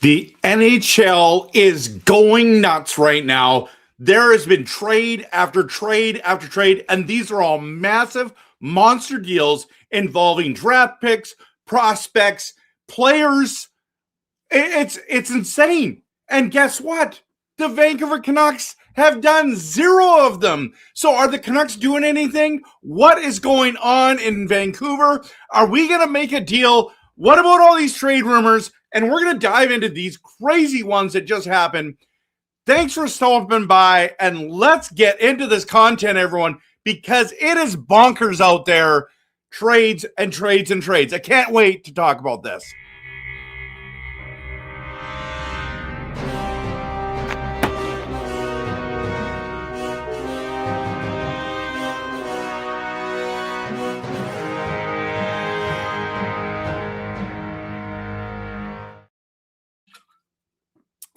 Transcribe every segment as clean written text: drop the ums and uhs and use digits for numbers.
The NHL is going nuts right now. There has been trade after trade after trade, and these are all massive monster deals involving draft picks, prospects, players. It's insane. And guess what? The Vancouver Canucks have done zero of them. So are the Canucks doing anything? What is going on in Vancouver? Are we going to make a deal? What about all these trade rumors? And we're going to dive into these crazy ones that just happened. Thanks for stopping by, and let's get into this content, everyone, because it is bonkers out there. Trades and trades and trades. I can't wait to talk about this.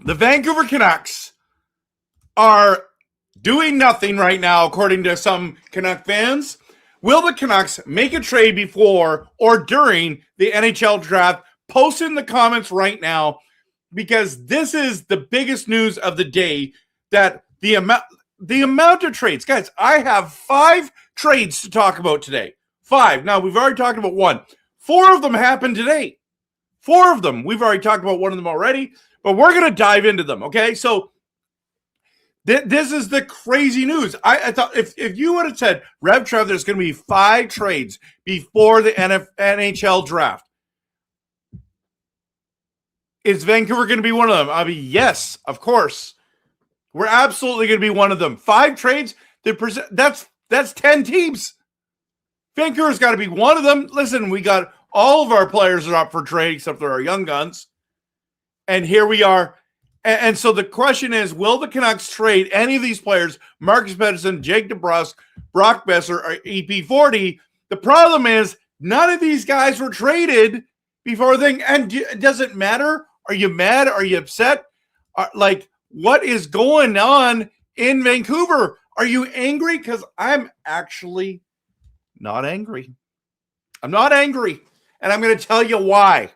The Vancouver Canucks are doing nothing right now, according to some Canuck fans. Will the Canucks make a trade before or during the NHL draft? Post in the comments right now, because this is the biggest news of the day, that the amount of trades. Guys, I have 5 trades to talk about today. 5. Now, we've already talked about 1. 4 of them happened today. 4 of them. We've already talked about 1 of them already. But we're going to dive into them, okay? So this is the crazy news. I thought if you would have said, RevTrev, there's going to be 5 trades before the NHL draft, is Vancouver going to be one of them? I'll be, yes, of course. We're absolutely going to be one of them. 5 trades, that's 10 teams. Vancouver's got to be one of them. Listen, we got all of our players are up for trade except for our young guns. And here we are. And so the question is, will the Canucks trade any of these players, Marcus Pettersson, Jake DeBrusk, Brock Besser, or EP40? The problem is none of these guys were traded before the thing. And it doesn't matter. Are you mad? Are you upset? What is going on in Vancouver? Are you angry? Because I'm actually not angry. I'm not angry. And I'm going to tell you why.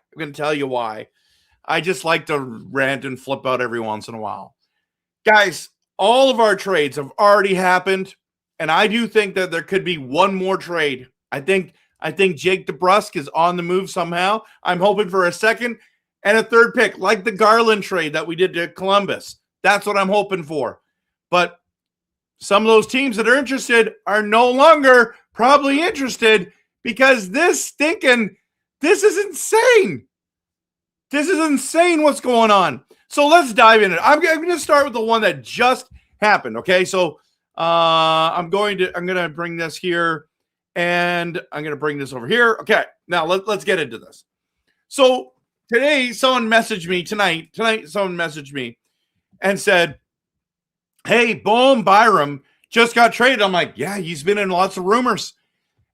I just like to rant and flip out every once in a while. Guys, all of our trades have already happened, and I do think that there could be one more trade. I think Jake DeBrusk is on the move somehow. I'm hoping for a second and a third pick, like the Garland trade that we did to Columbus. That's what I'm hoping for. But some of those teams that are interested are no longer probably interested, because this is insane. This is insane what's going on. So let's dive in. I'm going to start with the one that just happened, okay? So I'm going to bring this here, and I'm going to bring this over here. Okay, now let's get into this. So today, someone messaged me, tonight someone messaged me and said, hey, Bowen Byram just got traded. I'm like, yeah, he's been in lots of rumors.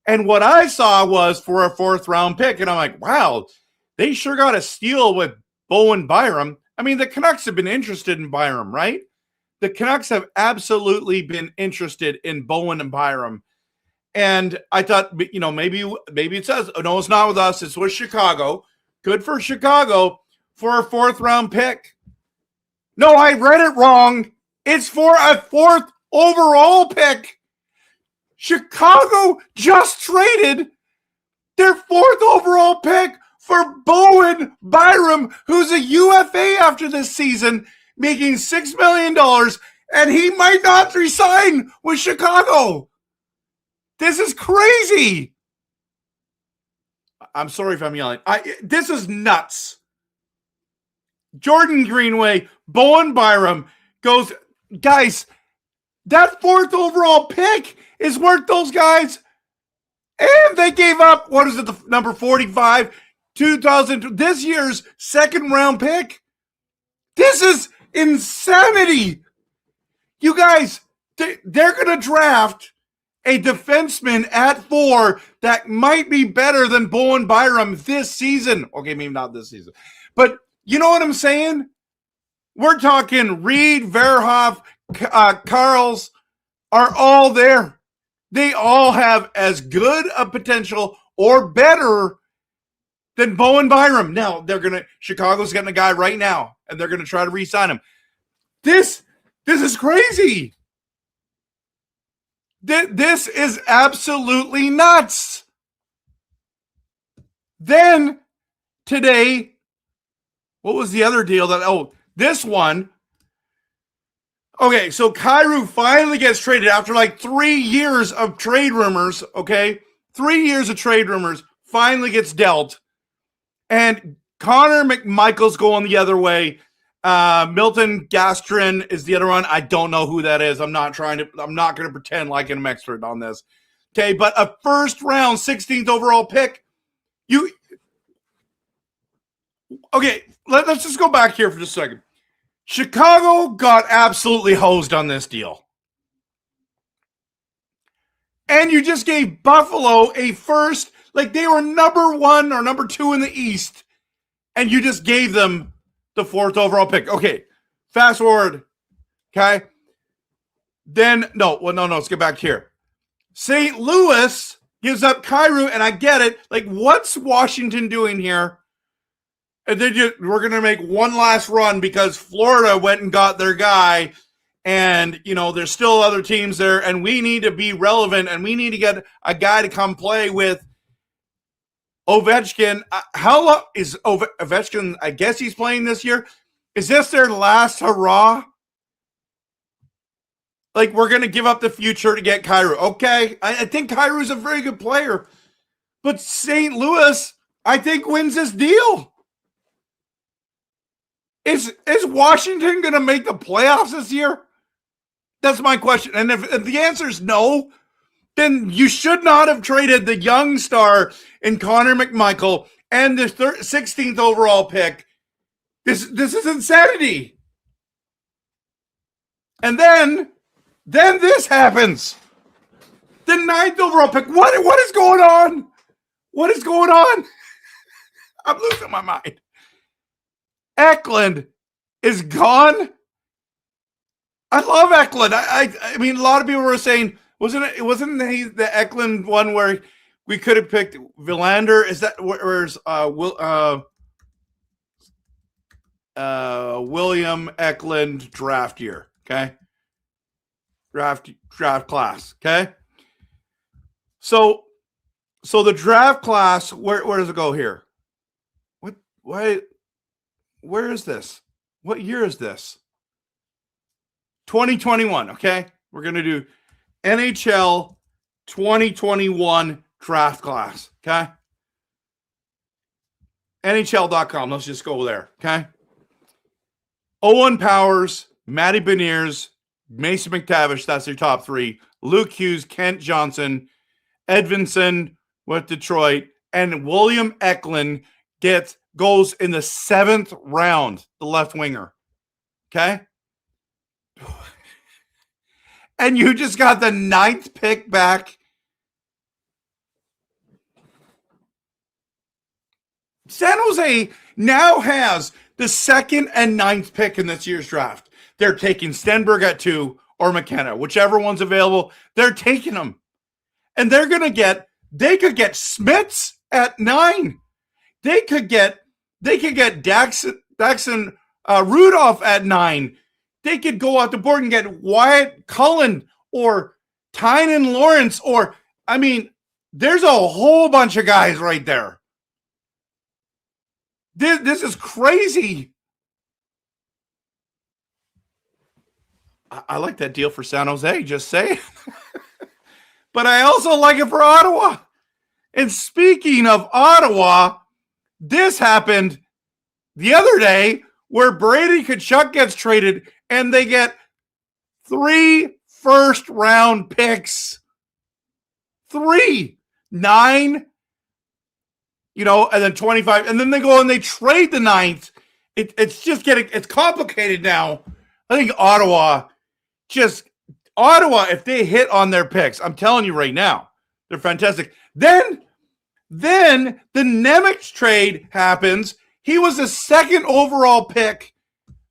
And what I saw was for a 4th-round pick, and I'm like, wow, they sure got a steal with Bowen Byram. I mean, the Canucks have been interested in Byram, right? The Canucks have absolutely been interested in Bowen and Byram. And I thought, maybe it says, oh, no, it's not with us. It's with Chicago. Good for Chicago for a 4th-round pick. No, I read it wrong. It's for a 4th overall pick. Chicago just traded their 4th overall pick for Bowen Byram, who's a UFA after this season, making $6 million, and he might not resign with Chicago. This is crazy. I'm sorry if I'm yelling. This is nuts. Jordan Greenway, Bowen Byram goes, guys, that 4th overall pick is worth those guys. And they gave up, what is it, the number 45? 2000, this year's 2nd-round pick. This is insanity. You guys, they're going to draft a defenseman at 4 that might be better than Bowen Byram this season. Okay, maybe not this season. But you know what I'm saying? We're talking Reed, Verhoff, Carls are all there. They all have as good a potential or better Then Bowen Byram. Now Chicago's getting a guy right now, and they're gonna try to re-sign him. This is crazy. This is absolutely nuts. Then today, what was the other deal this one? Okay, so Kyrou finally gets traded after like 3 years of trade rumors, okay? 3 years of trade rumors, finally gets dealt. And Connor McMichael's going the other way. Milton Gastrin is the other one. I don't know who that is. I'm not going to pretend like I'm an expert on this. Okay, but a first round 16th overall pick. Okay, let's just go back here for just a second. Chicago got absolutely hosed on this deal. And you just gave Buffalo a first, like they were number 1 or number 2 in the East, and you just gave them the 4th overall pick. Okay, fast forward. Okay. Then, let's get back here. St. Louis gives up Kyrou, and I get it. Like, what's Washington doing here? And we're going to make one last run because Florida went and got their guy. And, there's still other teams there. And we need to be relevant. And we need to get a guy to come play with Ovechkin. How long is Ovechkin? I guess he's playing this year. Is this their last hurrah? Like, we're going to give up the future to get Kyrou. Okay. I think Kyrou's a very good player. But St. Louis, I think, wins this deal. Is Washington going to make the playoffs this year? That's my question. And if the answer is no, then you should not have traded the young star in Connor McMichael and the 16th overall pick. This is insanity. And then this happens. The 9th overall pick. What is going on? What is going on? I'm losing my mind. Eklund is gone. I love Eklund. I mean, a lot of people were saying, wasn't he the Eklund one where we could have picked Villander? Is that where's William Eklund draft year? Okay, draft class. Okay, so the draft class. Where does it go here? Where is this? What year is this? 2021, okay? We're going to do NHL 2021 draft class, okay? NHL.com, let's just go there, okay? Owen Powers, Matty Beniers, Mason McTavish, that's your top 3. Luke Hughes, Kent Johnson, Edvinson with Detroit, and William Eklund goes in the 7th round, the left winger. Okay? And you just got the 9th pick back. San Jose now has the 2nd and 9th pick in this year's draft. They're taking Stenberg at 2 or McKenna, whichever one's available. They're taking them. And they could get Smits at 9. They could get Daxon Rudolph at 9. They could go out the board and get Wyatt Cullen or Tynan Lawrence there's a whole bunch of guys right there. This is crazy. I like that deal for San Jose, just saying. But I also like it for Ottawa. And speaking of Ottawa, this happened the other day where Brady Tkachuk gets traded and they get 3 first-round picks. 3. 9, and then 25. And then they go and they trade the 9th. It's complicated now. I think Ottawa, if they hit on their picks, I'm telling you right now, they're fantastic. Then the Nemec trade happens. He was the 2nd overall pick.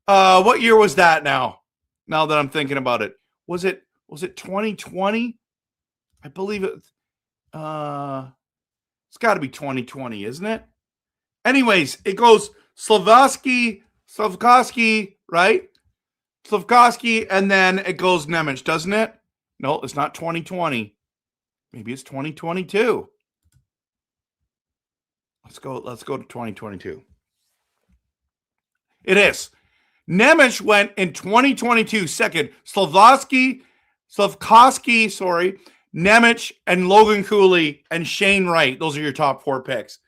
What year was that now? Now that I'm thinking about it. Was it 2020? I believe it. It's got to be 2020, isn't it? Anyways, it goes Slavkovsky, right? Slavkovsky, and then it goes Nemec, doesn't it? No, it's not 2020. Maybe it's 2022. Let's go to 2022. It is. Nemec went in 2022 second. Slavkovsky, Nemec, and Logan Cooley and Shane Wright. Those are your top 4 picks.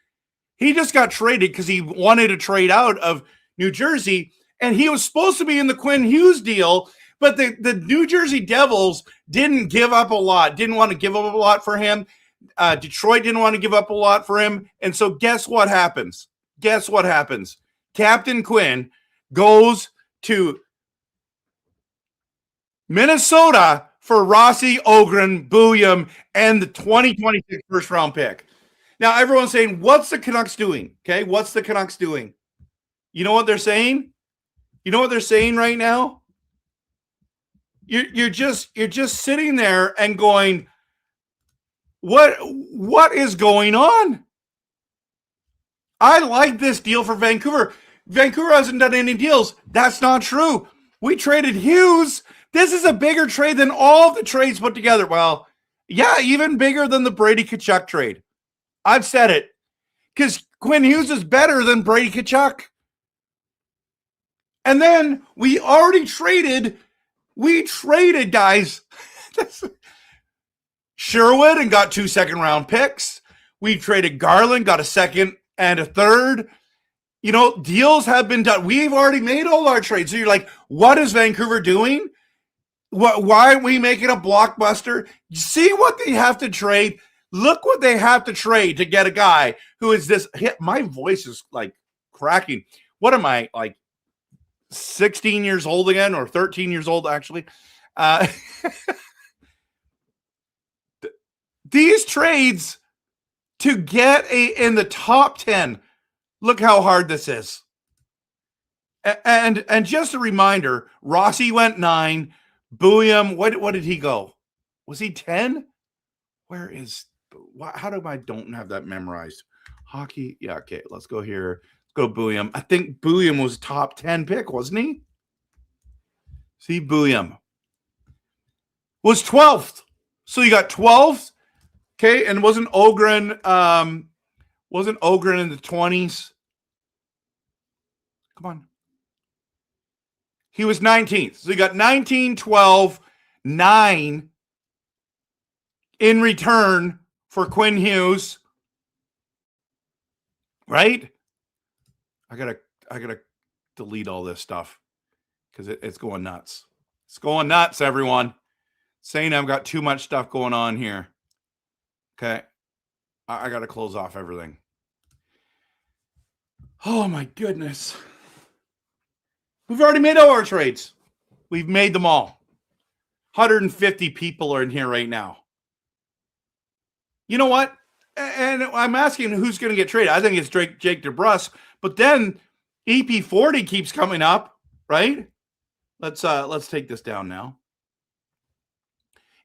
He just got traded because he wanted to trade out of New Jersey, and he was supposed to be in the Quinn Hughes deal, but the New Jersey Devils didn't give up a lot, didn't want to give up a lot for him. Detroit didn't want to give up a lot for him. And so guess what happens? Captain Quinn goes to Minnesota for Rossi, Ogren, Booyam, and the 2026 first-round pick. Now, everyone's saying, what's the Canucks doing? Okay, what's the Canucks doing? You know what they're saying? You know what they're saying right now? You're just sitting there and going, what is going on? I like this deal for Vancouver. Vancouver hasn't done any deals. That's not true. We traded Hughes. This is a bigger trade than all of the trades put together. Well, yeah, even bigger than the Brady Tkachuk trade. I've said it. Because Quinn Hughes is better than Brady Tkachuk. And then we traded guys. Sherwood and got 2 second-round picks. We traded Garland, got a second and a third. You know, deals have been done. We've already made all our trades. So you're like, what is Vancouver doing? Why aren't we making a blockbuster? See what they have to trade. Look what they have to trade to get a guy who is this. My voice is like cracking. What am I, like 16 years old again, or 13 years old, actually? These trades to get in the top 10. Look how hard this is. And just a reminder, Rossi went 9. Booyam, what did he go? Was he 10? How do I don't have that memorized? Hockey. Yeah, okay. Let's go here. Let's go Booyam. I think Booyam was top 10 pick, wasn't he? See, Booyam was 12th. So you got 12th. Okay, and wasn't Ogren in the 20s? Come on. He was 19th. So you got 19, 12, 9 in return for Quinn Hughes. Right? I gotta delete all this stuff because it's going nuts. It's going nuts, everyone. Saying I've got too much stuff going on here. Okay. I got to close off everything. Oh, my goodness. We've already made all our trades. We've made them all. 150 people are in here right now. You know what? And I'm asking who's going to get traded. I think it's Jake DeBrusk. But then EP40 keeps coming up, right? Let's take this down now.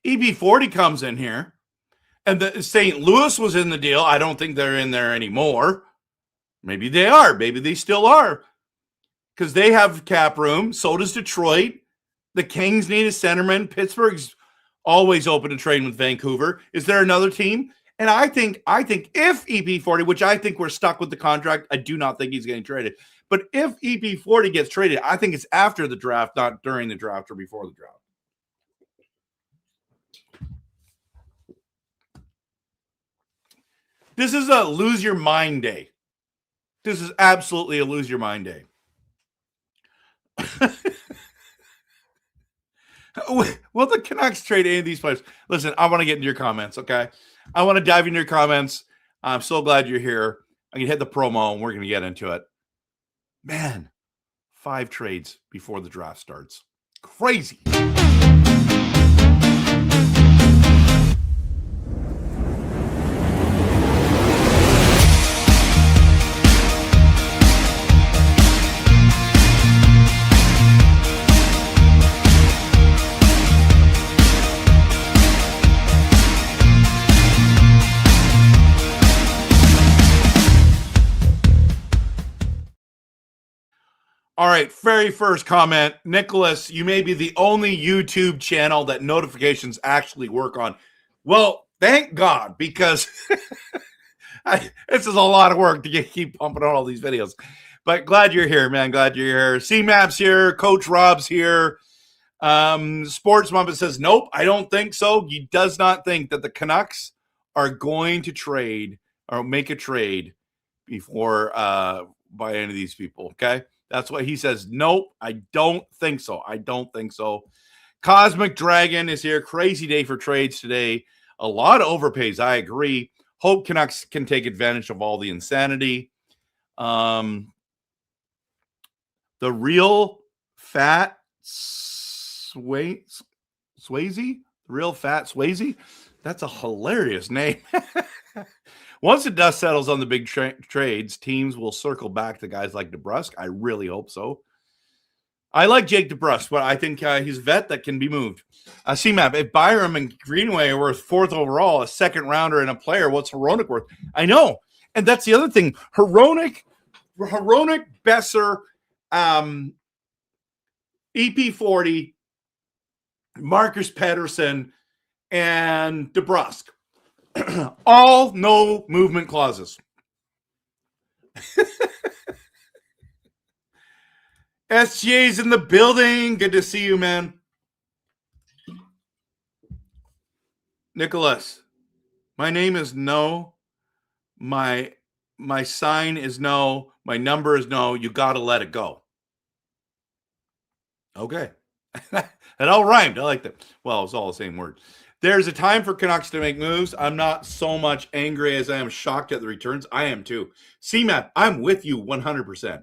EP40 comes in here. And the St. Louis was in the deal. I don't think they're in there anymore. Maybe they are. Maybe they still are. Because they have cap room. So does Detroit. The Kings need a centerman. Pittsburgh's always open to trading with Vancouver. Is there another team? And I think if EP40, which I think we're stuck with the contract, I do not think he's getting traded. But if EP40 gets traded, I think it's after the draft, not during the draft or before the draft. This is a lose your mind day. This is absolutely a lose your mind day. Will the Canucks trade any of these players? Listen, I want to get into your comments, okay? I want to dive into your comments. I'm so glad you're here. I can hit the promo and we're going to get into it. Man, 5 trades before the draft starts. Crazy. All right, very first comment. Nicholas, you may be the only YouTube channel that notifications actually work on. Well, thank God, because this is a lot of work to keep pumping out all these videos. But glad you're here, man. Glad you're here. C-Map's here. Coach Rob's here. Sports Muppet says, nope, I don't think so. He does not think that the Canucks are going to trade or make a trade before by any of these people, okay? That's what he says. Nope, I don't think so. I don't think so. Cosmic Dragon is here. Crazy day for trades today. A lot of overpays. I agree. Hope Canucks can take advantage of all the insanity. The real fat Swayze? Real fat Swayze? That's a hilarious name. Once the dust settles on the big trades, teams will circle back to guys like DeBrusk. I really hope so. I like Jake DeBrusk, but I think he's a vet that can be moved. C-Map, if Byram and Greenway are worth 4th overall, a second rounder and a player, what's Hronek worth? I know. And that's the other thing. Hronek, Besser, EP40, Marcus Pettersson, and DeBrusk. All no movement clauses. SGA's in the building. Good to see you, man. Nicholas, my name is no. My sign is no. My number is no. You got to let it go. Okay. That all rhymed. I like that. Well, it's all the same word. There's a time for Canucks to make moves. I'm not so much angry as I am shocked at the returns. I am too. C-Map, I'm with you 100%.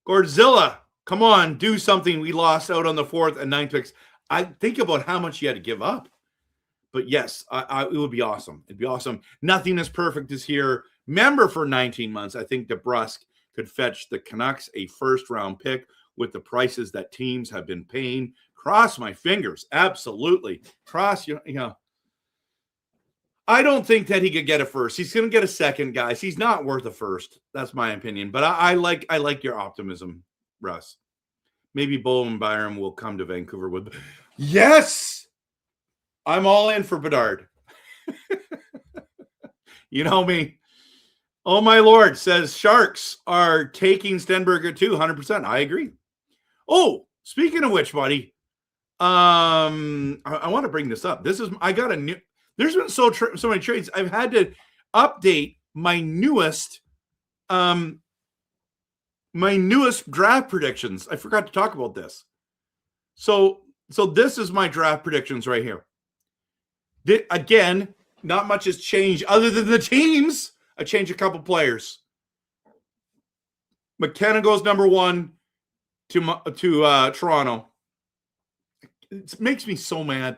Gordzilla, come on, do something. We lost out on the 4th and 9th picks. I think about how much you had to give up. But yes, it would be awesome. It'd be awesome. Nothing as perfect as here. Member for 19 months. I think DeBrusk could fetch the Canucks a first-round pick with the prices that teams have been paying. Cross my fingers. Absolutely. Cross, you know. I don't think that he could get a first. He's going to get a second, guys. He's not worth a first. That's my opinion. But I like your optimism, Russ. Maybe Bowen Byram will come to Vancouver with. Yes! I'm all in for Bedard. You know me. Oh, my Lord, says Sharks are taking Stenberger too, 100%. I agree. Oh, speaking of which, buddy, I want to bring this up. I got a new. There's been so many trades. I've had to update my newest draft predictions. I forgot to talk about this. So this is my draft predictions right here. Again, not much has changed other than the teams. I changed a couple players. McKenna goes number 1 to Toronto. It makes me so mad.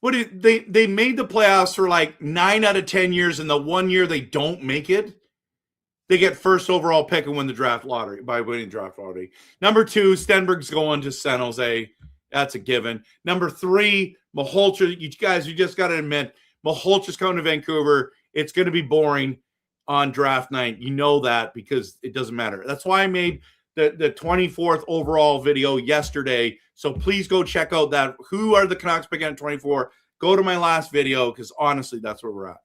They made the playoffs for like 9 out of 10 years, and the 1 year they don't make it, they get first overall pick and win the draft lottery by winning draft lottery. Number 2, Stenberg's going to San Jose. That's a given. Number 3, Maholcher. You guys, you just got to admit, Maholcher's coming to Vancouver. It's going to be boring on draft night. You know that because it doesn't matter. That's why I made the 24th overall video yesterday. So please go check out that. Who are the Canucks picking at 24? Go to my last video because honestly, that's where we're at.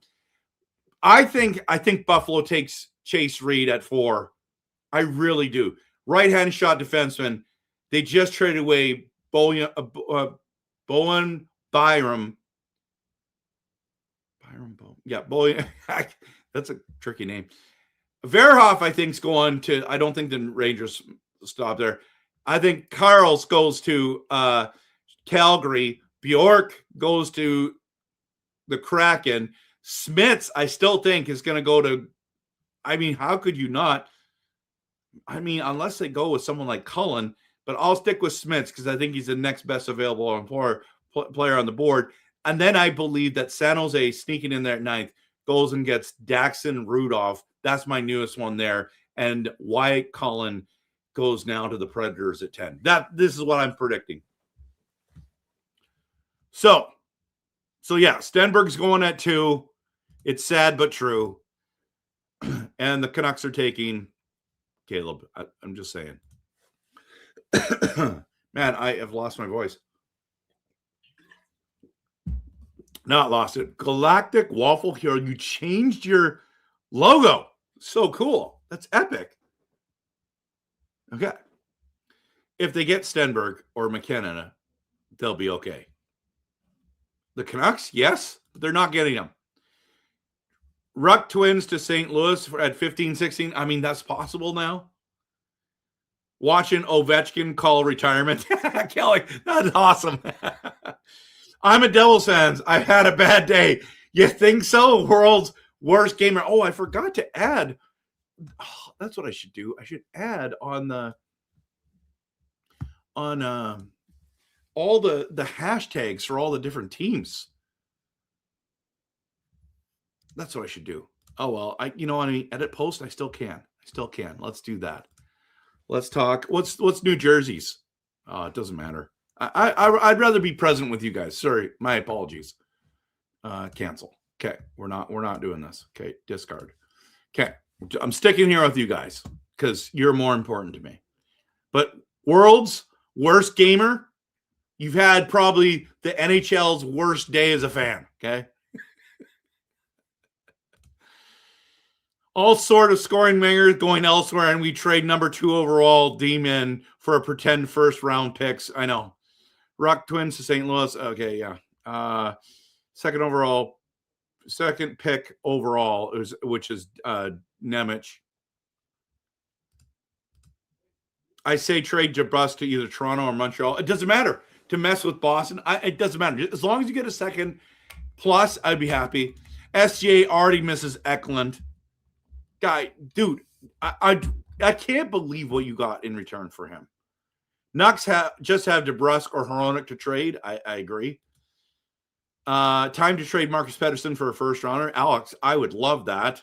I think Buffalo takes Chase Reed at 4. I really do. Right-hand shot defenseman. They just traded away Bowen Byram. Bowen. That's a tricky name. Verhoff, I think, is going to. I don't think the Rangers stop there. I think Karls goes to Calgary. Bjork goes to the Kraken. Smits, I still think, is going to go to. I mean, how could you not? I mean, unless they go with someone like Cullen, but I'll stick with Smits because I think he's the next best available player on the board. And then I believe that San Jose sneaking in there at 9th goes and gets Daxon Rudolph. That's my newest one there. And Wyatt Cullen goes now to the Predators at 10. This is what I'm predicting. So yeah, Stenberg's going at 2. It's sad but true. And the Canucks are taking Caleb. I'm just saying. Man, I have lost my voice. Not lost it. Galactic Waffle Hero. You changed your logo. So cool. That's epic. Okay. If they get Stenberg or McKinnon, they'll be okay. The Canucks, yes, but they're not getting them. Ruck Twins to St. Louis at 15-16. I mean, that's possible now. Watching Ovechkin call retirement. Kelly, that's awesome. I'm a Devils fan. I've had a bad day. You think so? World's worst gamer. Oh, I forgot to add. Oh, that's what I should do. I should add on all the hashtags for all the different teams. That's what I should do. Oh, well, I mean, edit post, I still can. Let's do that. Let's talk. What's New Jersey's? It doesn't matter. I'd rather be present with you guys. Sorry, my apologies. Cancel. Okay, we're not doing this. Okay, discard. Okay, I'm sticking here with you guys because you're more important to me. But world's worst gamer, you've had probably the NHL's worst day as a fan. Okay. All sort of scoring wingers going elsewhere, and we trade number 2 overall D-men for a pretend first-round picks. I know. Ruck Twins to St. Louis. Okay, yeah. Second pick overall, which is Nemec. I say trade DeBrusque to either Toronto or Montreal. It doesn't matter. To mess with Boston, it doesn't matter. As long as you get a second plus, I'd be happy. SGA already misses Eklund. Guy, dude, I can't believe what you got in return for him. Nucks just have DeBrusque or Hronek to trade. I agree. Time to trade Marcus Pettersson for a first rounder. Alex, I would love that.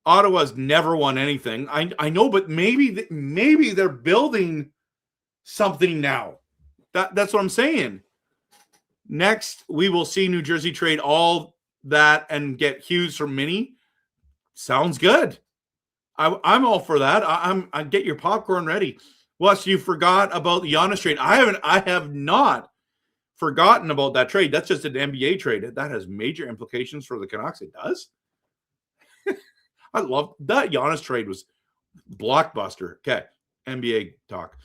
Ottawa's never won anything. I know, but maybe they're building something now. That's what I'm saying. Next, we will see New Jersey trade all that and get Hughes from Minnie. Sounds good. I'm all for that. I get your popcorn ready. Wes, you forgot about the Giannis trade. I have not forgotten about that trade. That's just an NBA trade. That has major implications for the Canucks. It does. I love that Giannis trade was blockbuster. Okay, NBA talk.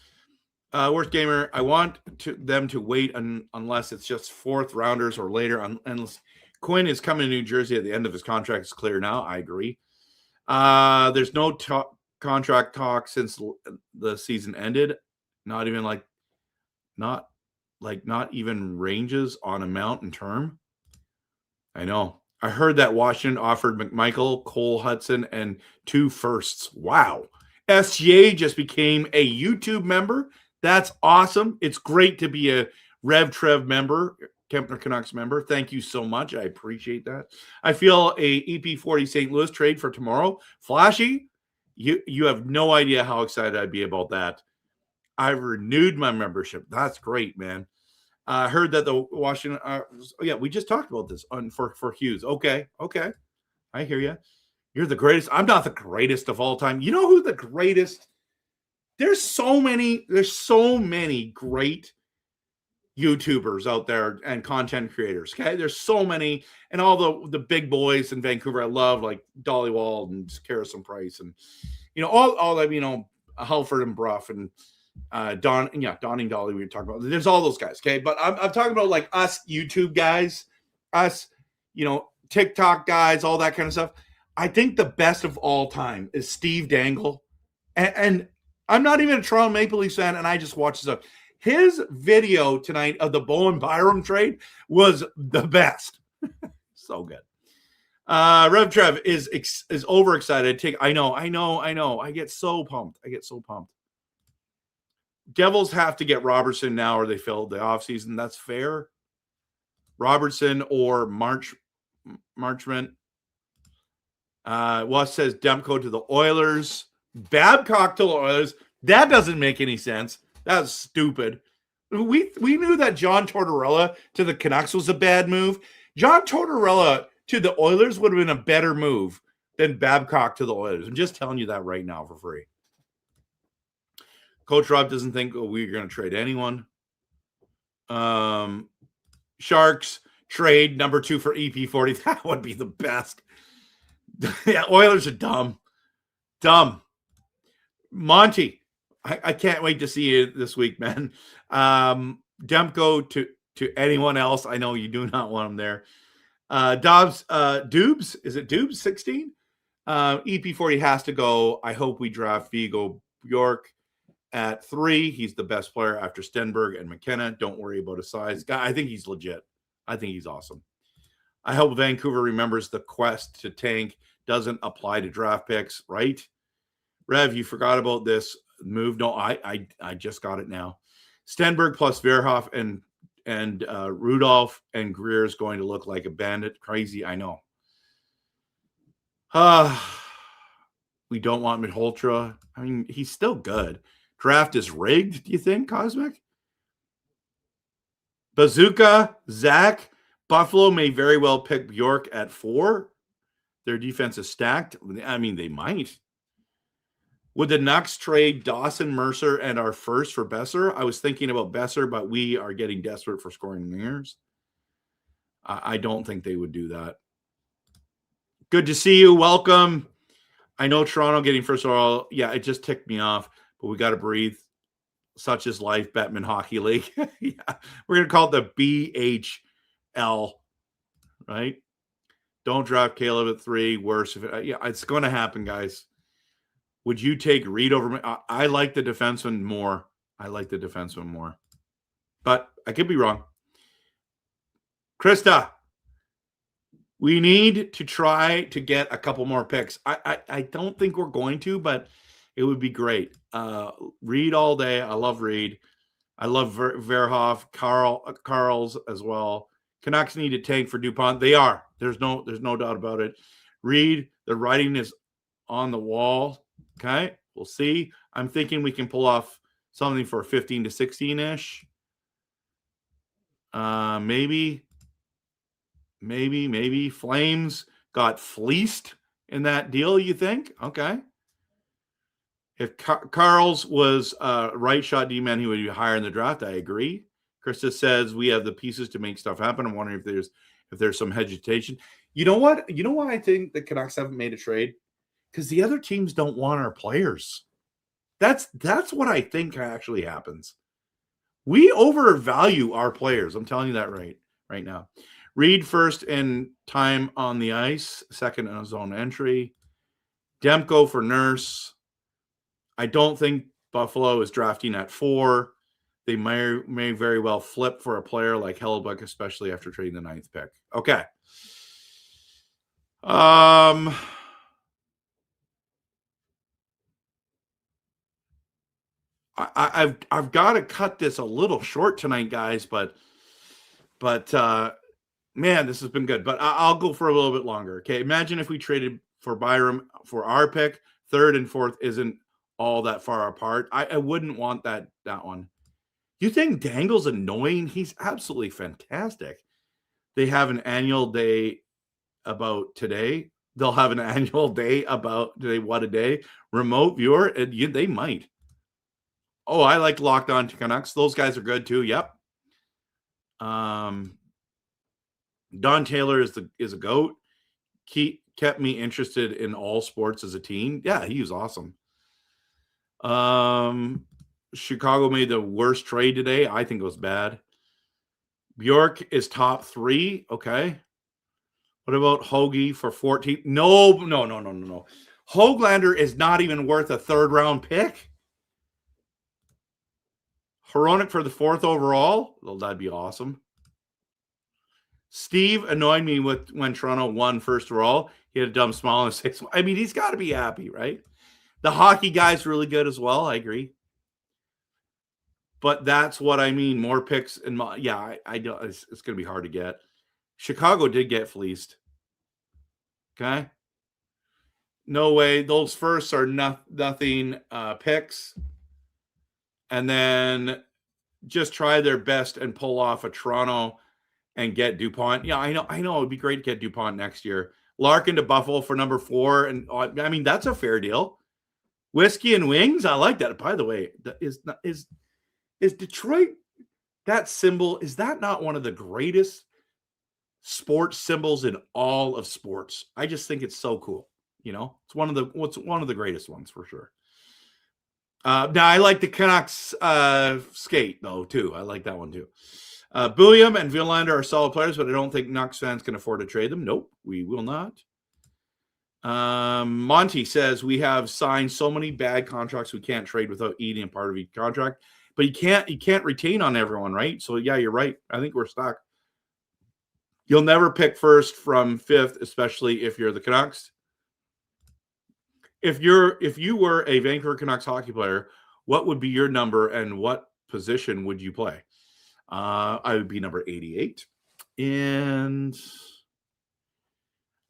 Worst gamer. I want them to wait unless it's just fourth rounders or later. Unless Quinn is coming to New Jersey at the end of his contract. It's clear now. I agree. There's no contract talk since the season ended. Not even ranges on amount and term. I know. I heard that Washington offered McMichael, Cole Hudson, and 2 firsts. Wow. SGA just became a YouTube member. That's awesome. It's great to be a RevTrev member, Kempner Canucks member. Thank you so much. I appreciate that. I feel a EP40 St. Louis trade for tomorrow. Flashy, you have no idea how excited I'd be about that. I've renewed my membership. That's great, man. I heard that the Washington. We just talked about this for Hughes. Okay. I hear you. You're the greatest. I'm not the greatest of all time. You know who the greatest? There's so many great YouTubers out there and content creators. Okay, there's so many, and all the big boys in Vancouver I love, like Dollywall and Harrison Price, and all that, Halford and Bruff and Donning Dolly we were talking about. There's all those guys, okay? But I'm talking about like us YouTube guys, us, TikTok guys, all that kind of stuff. I think the best of all time is Steve Dangle. And I'm not even a Toronto Maple Leafs fan, and I just watched stuff. His video tonight of the Bowen Byram trade was the best. So good. RevTrev is overexcited. I know. I get so pumped. Devils have to get Robertson now or they failed the offseason. That's fair. Robertson or Marchment. Wes says Demko to the Oilers. Babcock to the Oilers. That doesn't make any sense. That's stupid. We knew that John Tortorella to the Canucks was a bad move. John Tortorella to the Oilers would have been a better move than Babcock to the Oilers. I'm just telling you that right now for free. Coach Rob doesn't think we're going to trade anyone. Sharks trade number 2 for EP40. That would be the best. Yeah, Oilers are dumb. Dumb. Monty, I can't wait to see you this week, man. Demko to anyone else. I know you do not want him there. Dubs, is it Dubs 16? EP40 has to go. I hope we draft Vigo Bjork at 3. He's the best player after Stenberg and McKenna. Don't worry about his size. I think he's legit. I think he's awesome. I hope Vancouver remembers the quest to tank doesn't apply to draft picks, right? Rev, you forgot about this move. No, I just got it now. Stenberg plus Verhoff and Rudolph and Greer is going to look like a bandit. Crazy, I know. We don't want Miholtra. I mean, he's still good. Draft is rigged, do you think, Cosmic? Bazooka, Zach, Buffalo may very well pick Bjork at 4. Their defense is stacked. I mean, they might. Would the Nucks trade Dawson, Mercer, and our first for Besser? I was thinking about Besser, but we are getting desperate for scoring wingers. I don't think they would do that. Good to see you. Welcome. I know Toronto getting first overall. Yeah, it just ticked me off, but we got to breathe. Such is life, Bettman Hockey League. Yeah, we're going to call it the BHL, right? Don't draft Caleb at 3. Worse. Yeah, it's going to happen, guys. Would you take Reed over me? I like the defenseman more. But I could be wrong. Krista, we need to try to get a couple more picks. I don't think we're going to, but it would be great. Reed all day. I love Reed. I love Verhoff, Carl's as well. Canucks need a tank for DuPont. They are. There's no doubt about it. Reed, the writing is on the wall. Okay, we'll see. I'm thinking we can pull off something for 15 to 16-ish. Maybe. Flames got fleeced in that deal, you think? Okay. If Carl's was right shot D-man, he would be higher in the draft. I agree. Krista says we have the pieces to make stuff happen. I'm wondering if there's some hesitation. You know what? You know why I think the Canucks haven't made a trade? Because the other teams don't want our players. That's what I think actually happens. We overvalue our players. I'm telling you that right now. Reed first in time on the ice, second in his own entry. Demko for Nurse. I don't think Buffalo is drafting at 4. They may very well flip for a player like Hellebuyck, especially after trading the 9th pick. Okay. I've got to cut this a little short tonight, guys, but man, this has been good. But I'll go for a little bit longer. Okay, imagine if we traded for Byram for our pick. 3rd and 4th isn't all that far apart. I wouldn't want that one. You think Dangle's annoying? He's absolutely fantastic. They have an annual day about today. They'll have an annual day about today. What a day. Remote viewer, and they might. Oh, I like Locked On to Canucks. Those guys are good too. Yep. Don Taylor is a GOAT. Kept me interested in all sports as a teen. Yeah, he was awesome. Chicago made the worst trade today. I think it was bad. Bjork is top 3. Okay. What about Hoagie for 14? No. Höglander is not even worth a 3rd round pick. Hronek for the 4th overall. Well, that'd be awesome. Steve annoyed me when Toronto won 1st overall. He had a dumb smile on his face. I mean, he's got to be happy, right? The hockey guy's really good as well. I agree. But that's what I mean. More picks and yeah, I don't. It's going to be hard to get. Chicago did get fleeced. Okay. No way. Those firsts are nothing picks. And then just try their best and pull off a Toronto and get DuPont. Yeah, I know. It would be great to get DuPont next year. Larkin to Buffalo for number 4. And I mean, that's a fair deal. Whiskey and wings. I like that. By the way, is Detroit, that symbol, is that not one of the greatest sports symbols in all of sports? I just think it's so cool. It's one of the greatest ones for sure. Now I like the Canucks skate though too. I like that one too. Bulliam and Villander are solid players, but I don't think Canucks fans can afford to trade them. Nope, we will not. Monty says we have signed so many bad contracts we can't trade without eating a part of each contract. But you can't retain on everyone, right? So yeah, you're right. I think we're stuck. You'll never pick first from 5th, especially if you're the Canucks. If you were a Vancouver Canucks hockey player, what would be your number and what position would you play? I would be number 88. And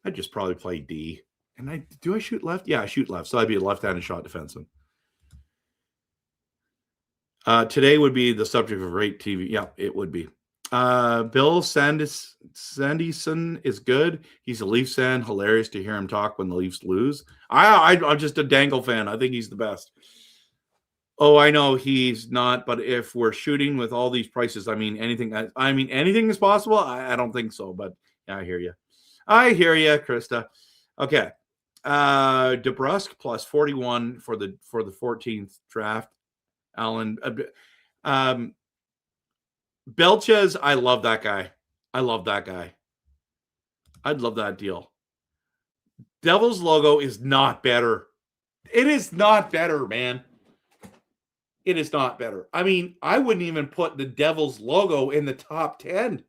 I'd just probably play D. And do I shoot left? Yeah, I shoot left. So I'd be a left-handed shot defenseman. Today would be the subject of great TV. Yeah, it would be. Bill Sandison is good. He's a Leafs fan. Hilarious to hear him talk when the Leafs lose. I'm just a Dangle fan. I think he's the best. Oh, I know he's not. But if we're shooting with all these prices, anything is possible. I don't think so. But yeah, I hear you. Krista. Okay. DeBrusk plus 41 for the 14th draft. Alan, Belches, I love that guy. I'd love that deal. Devils logo is not better. It is not better, man. It is not better. I wouldn't even put the Devils logo in the top 10.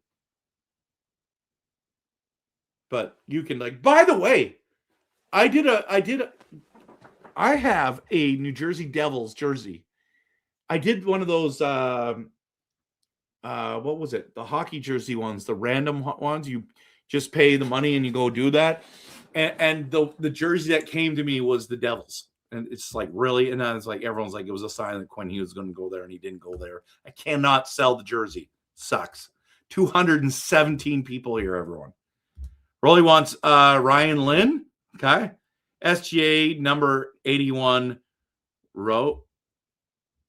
But you can by the way, I have a New Jersey Devils jersey. I did one of those, what was it? The hockey jersey ones, the random ones. You just pay the money and you go do that. And the jersey that came to me was the Devils. And it's really? And then it's everyone's it was a sign that Quinn Hughes was going to go there and he didn't go there. I cannot sell the jersey. Sucks. 217 people here, everyone. Rolly wants Ryan Lynn. Okay. SGA number 81 row.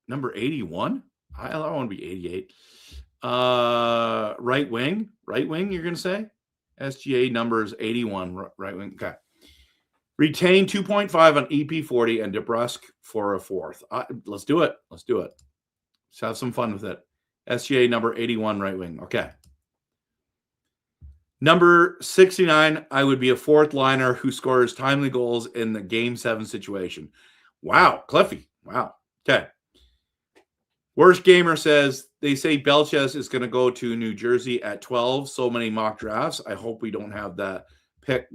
Number 81? I want to be 88. Right wing, you're going to say? SGA numbers 81, right wing. Okay. Retain 2.5 on EP40 and DeBrusk for a 4th. Let's do it. Let's have some fun with it. SGA number 81, right wing. Okay. Number 69, I would be a 4th liner who scores timely goals in the Game 7 situation. Wow, Cliffy. Wow. Okay. Worst Gamer says, they say Belches is going to go to New Jersey at 12. So many mock drafts. I hope we don't have that pick.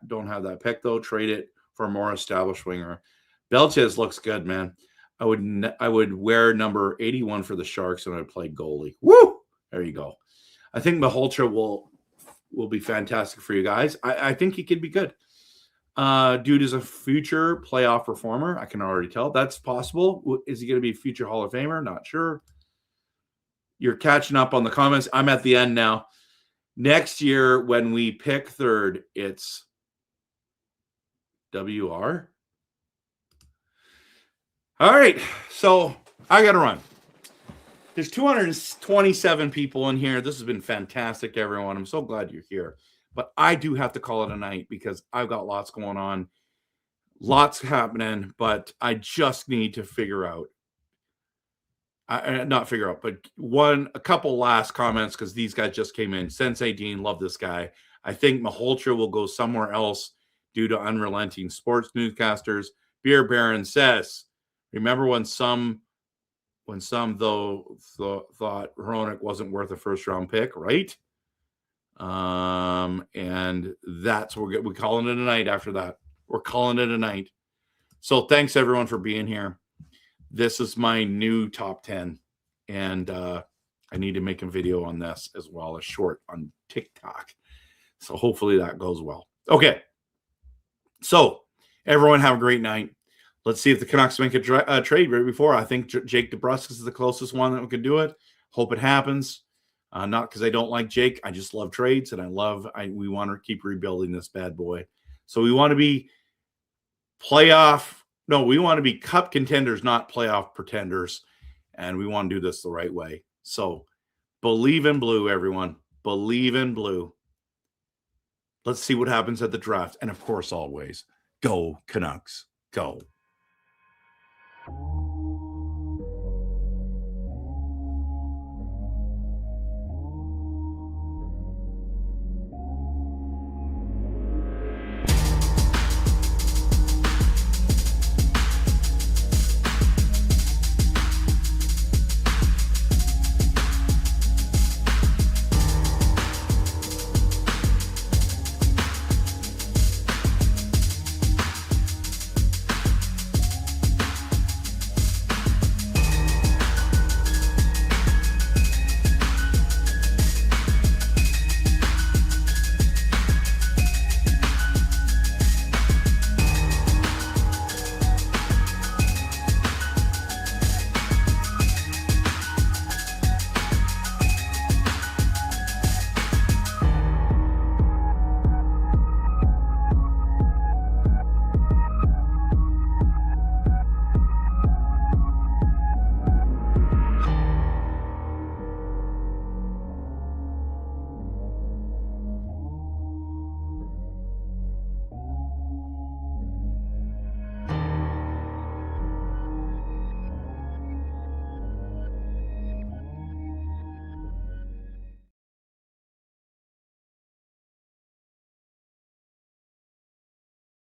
Don't have that pick though. Trade it for a more established winger. Belches looks good, man. I would wear number 81 for the Sharks and I'd play goalie. Woo! There you go. I think Maholtra will be fantastic for you guys. I think he could be good. Dude is a future playoff performer. I can already tell. That's possible. Is he going to be a future Hall of Famer? Not sure. You're catching up on the comments. I'm at the end now. Next year, when we pick 3rd, it's WR. All right. So I got to run. There's 227 people in here. This has been fantastic, everyone. I'm so glad you're here. But I do have to call it a night because I've got lots going on. Lots happening, but I just need to figure out. Not figure out, but a couple last comments because these guys just came in. Sensei Dean, love this guy. I think Maholtra will go somewhere else due to unrelenting sports newscasters. Beer Baron says, remember when some though thought Hronek wasn't worth a 1st-round pick, right? And that's we're calling it a night after that. We're calling it a night. So thanks everyone for being here. This is my new top 10. And I need to make a video on this as well, a short on TikTok. So hopefully that goes well. Okay. So everyone have a great night. Let's see if the Canucks make a trade right before. I think Jake DeBrusk is the closest one that we could do it. Hope it happens. Not because I don't like Jake. I just love trades, and we want to keep rebuilding this bad boy. So we want to be we want to be cup contenders, not playoff pretenders. And we want to do this the right way. So believe in blue, everyone. Believe in blue. Let's see what happens at the draft. And of course, always, go Canucks. Go.